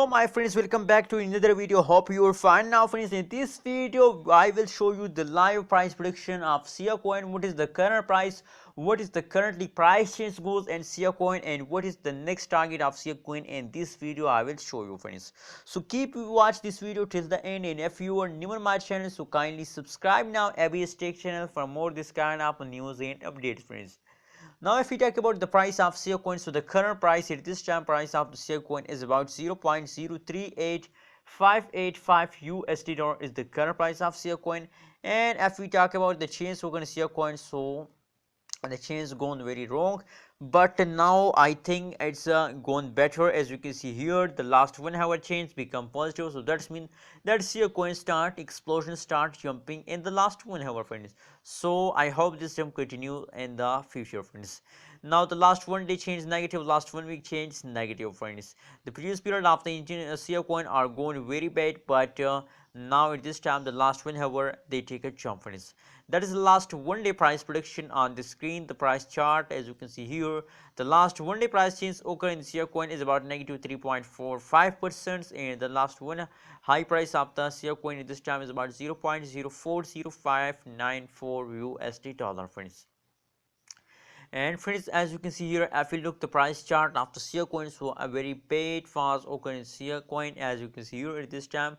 Hello my friends, welcome back to another video. Hope you are fine. Now friends, in this video I will show you the live price prediction of Siacoin. What is the current price, what is the currently price change goes in Siacoin, and what is the next target of Siacoin. In this video I will show you friends, so keep watch this video till the end. And if you are new on my channel, so kindly subscribe now ABS Tech channel for more this kind of news and updates friends. Now if we talk about the price of Siacoin, so the current price at this time price of the Siacoin is about 0.038585 USD dollar is the current price of Siacoin. And if we talk about the change we're going to Siacoin, so the change gone very wrong, but now I think it's gone better. As you can see here, the last 1 hour change become positive, so that's mean that Siacoin start explosion start jumping in the last 1 hour friends. So I hope this jump continue in the future friends. Now the last 1 day change negative, last 1 week change negative friends. The previous period of the Siacoin are going very bad, but now at this time the last 1 hour they take a jump friends. That is the last 1 day price prediction on the screen. The price chart, as you can see here, the last 1 day price change occur in the Siacoin is about negative 3.45%, and the last one high price of the Siacoin at this time is about 0.040594 USD dollar friends. And friends, as you can see here, if you look the price chart of the Siacoin, so a very bad fast occur in Siacoin, as you can see here at this time,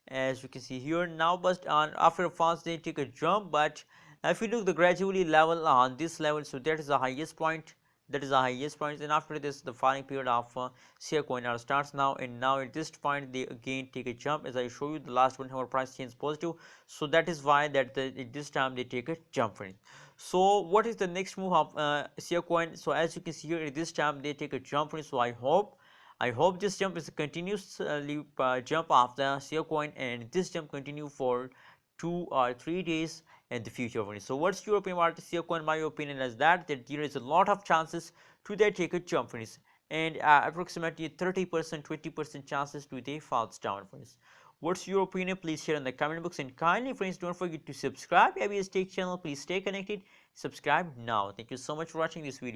as you can see here now. But after a fast they take a jump, but if you look the gradually level on this level, so that is the highest point, and after this the falling period of Siacoin starts now. And now at this point they again take a jump. As I show you, the last 1 hour price change positive, so that is why that at this time they take a jump friend. So what is the next move of Siacoin? So as you can see here, at this time they take a jump friend. So I hope this jump is a continuous jump of the Siacoin, and this jump continue for 2 or 3 days in the future. So what's your opinion about the Siacoin? My opinion is that there is a lot of chances to they take a jump friends, and approximately 30% 20% chances to they falls down friends. What's your opinion? Please share in the comment box, and kindly friends don't forget to subscribe ABS Tech channel. Please stay connected, subscribe now. Thank you so much for watching this video.